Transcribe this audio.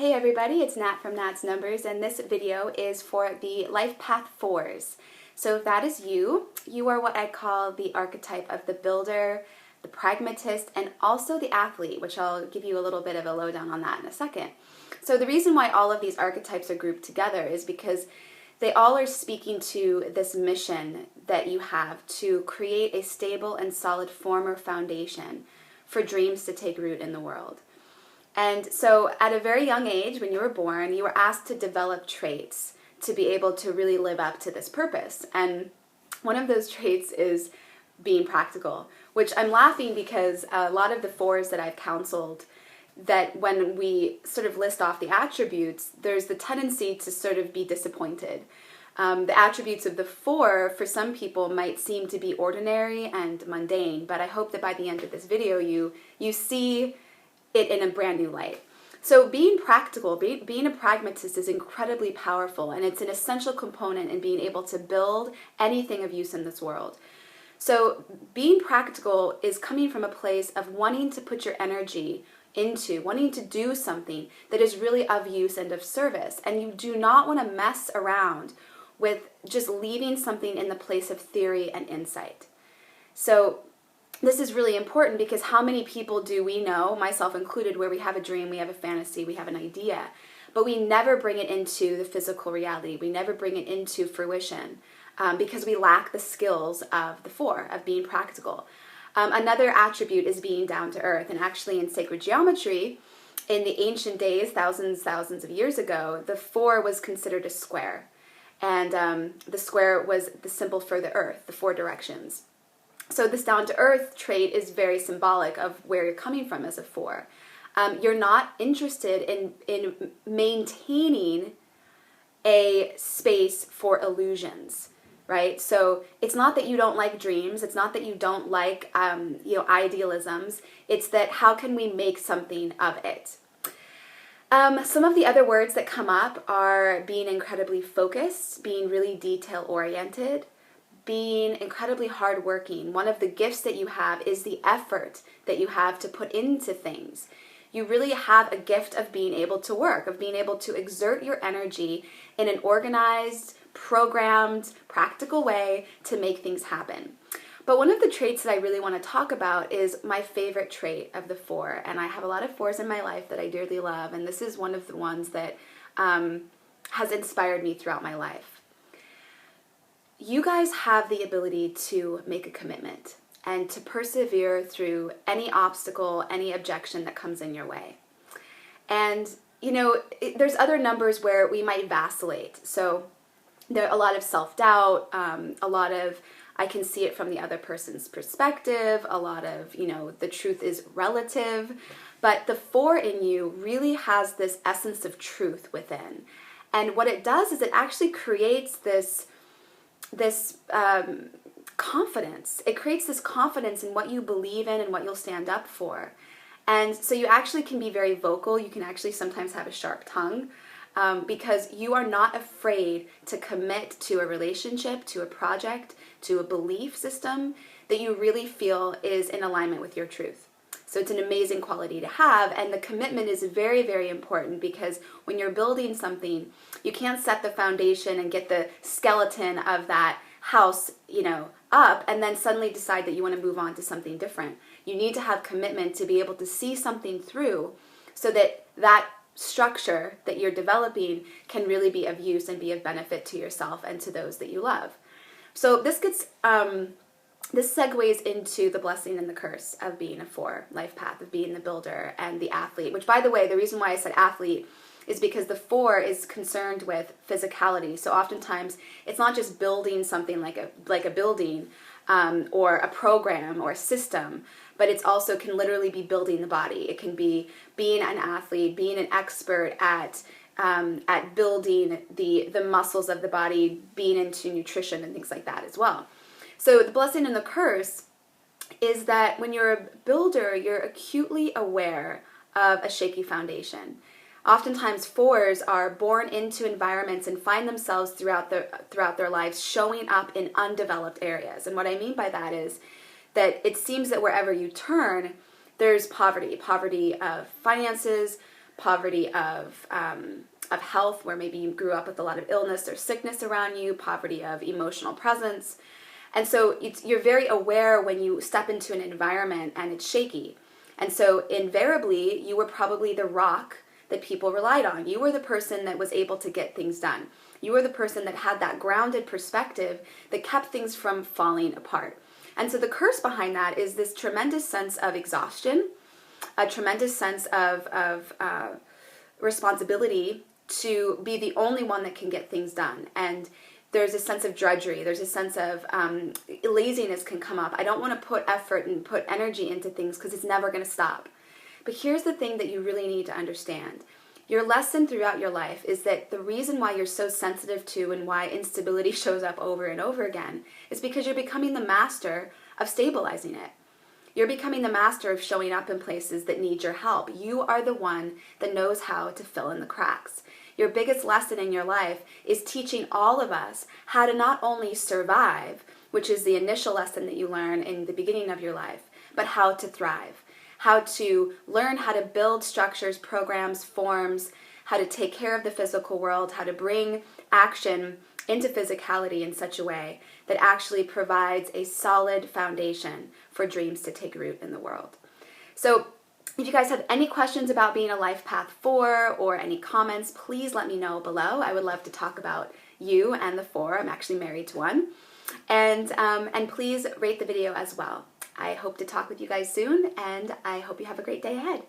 Hey everybody, it's Nat from Nat's Numbers, and this video is for the Life Path 4s. So if that is you, you are what I call the archetype of the builder, the pragmatist, and also the athlete, which I'll give you a little bit of a lowdown on that in a second. So the reason why all of these archetypes are grouped together is because they all are speaking to this mission that you have to create a stable and solid form or foundation for dreams to take root in the world. And so at a very young age, when you were born, you were asked to develop traits to be able to really live up to this purpose. And one of those traits is being practical, which I'm laughing because a lot of the 4s that I've counseled, that when we sort of list off the attributes, there's the tendency to sort of be disappointed. The attributes of the 4 for some people might seem to be ordinary and mundane, but I hope that by the end of this video you see it in a brand new light. So being practical, being a pragmatist is incredibly powerful, and it's an essential component in being able to build anything of use in this world. So being practical is coming from a place of wanting to put your energy into, wanting to do something that is really of use and of service, and you do not want to mess around with just leaving something in the place of theory and insight. So this is really important because how many people do we know, myself included, where we have a dream, we have a fantasy, we have an idea, but we never bring it into the physical reality. We never bring it into fruition because we lack the skills of the 4, of being practical. Another attribute is being down to earth, and actually in sacred geometry, in the ancient days, thousands of years ago, the 4 was considered a square, and the square was the symbol for the earth, the 4 directions. So this down-to-earth trait is very symbolic of where you're coming from as a 4. You're not interested in maintaining a space for illusions, right? So it's not that you don't like dreams. It's not that you don't like idealisms. It's that how can we make something of it? Some of the other words that come up are being incredibly focused, being really detail-oriented, being incredibly hardworking. One of the gifts that you have is the effort that you have to put into things. You really have a gift of being able to work, of being able to exert your energy in an organized, programmed, practical way to make things happen. But one of the traits that I really want to talk about is my favorite trait of the 4, and I have a lot of 4s in my life that I dearly love, and this is one of the ones that has inspired me throughout my life. You guys have the ability to make a commitment and to persevere through any obstacle, any objection that comes in your way. And, there's other numbers where we might vacillate. So there are a lot of self-doubt, I can see it from the other person's perspective, a lot of, the truth is relative. But the 4 in you really has this essence of truth within. And what it does is it actually creates this confidence. It creates this confidence in what you believe in and what you'll stand up for. And so you actually can be very vocal. You can actually sometimes have a sharp tongue because you are not afraid to commit to a relationship, to a project, to a belief system that you really feel is in alignment with your truth. So it's an amazing quality to have, and the commitment is very, very important because when you're building something, you can't set the foundation and get the skeleton of that house, up and then suddenly decide that you want to move on to something different. You need to have commitment to be able to see something through so that that structure that you're developing can really be of use and be of benefit to yourself and to those that you love. So this segues into the blessing and the curse of being a 4 life path, of being the builder and the athlete, which, by the way, the reason why I said athlete is because the 4 is concerned with physicality. So oftentimes it's not just building something like a building or a program or a system, but it's also can literally be building the body. It can be being an athlete, being an expert at building the muscles of the body, being into nutrition and things like that as well. So the blessing and the curse is that when you're a builder, you're acutely aware of a shaky foundation. Oftentimes 4s are born into environments and find themselves throughout their lives showing up in undeveloped areas. And what I mean by that is that it seems that wherever you turn, there's poverty of finances, poverty of health, where maybe you grew up with a lot of illness or sickness around you, poverty of emotional presence. And so you're very aware when you step into an environment and it's shaky. And so invariably, you were probably the rock that people relied on. You were the person that was able to get things done. You were the person that had that grounded perspective that kept things from falling apart. And so the curse behind that is this tremendous sense of exhaustion, a tremendous sense of responsibility to be the only one that can get things done. And there's a sense of drudgery. There's a sense of laziness can come up. I don't want to put effort and put energy into things because it's never going to stop. But here's the thing that you really need to understand. Your lesson throughout your life is that the reason why you're so sensitive to and why instability shows up over and over again is because you're becoming the master of stabilizing it. You're becoming the master of showing up in places that need your help. You are the one that knows how to fill in the cracks. Your biggest lesson in your life is teaching all of us how to not only survive, which is the initial lesson that you learn in the beginning of your life, but how to thrive. How to learn how to build structures, programs, forms, how to take care of the physical world, how to bring action into physicality in such a way that actually provides a solid foundation for dreams to take root in the world. So if you guys have any questions about being a Life Path 4 or any comments, please let me know below. I would love to talk about you and the 4. I'm actually married to one. And please rate the video as well. I hope to talk with you guys soon, and I hope you have a great day ahead.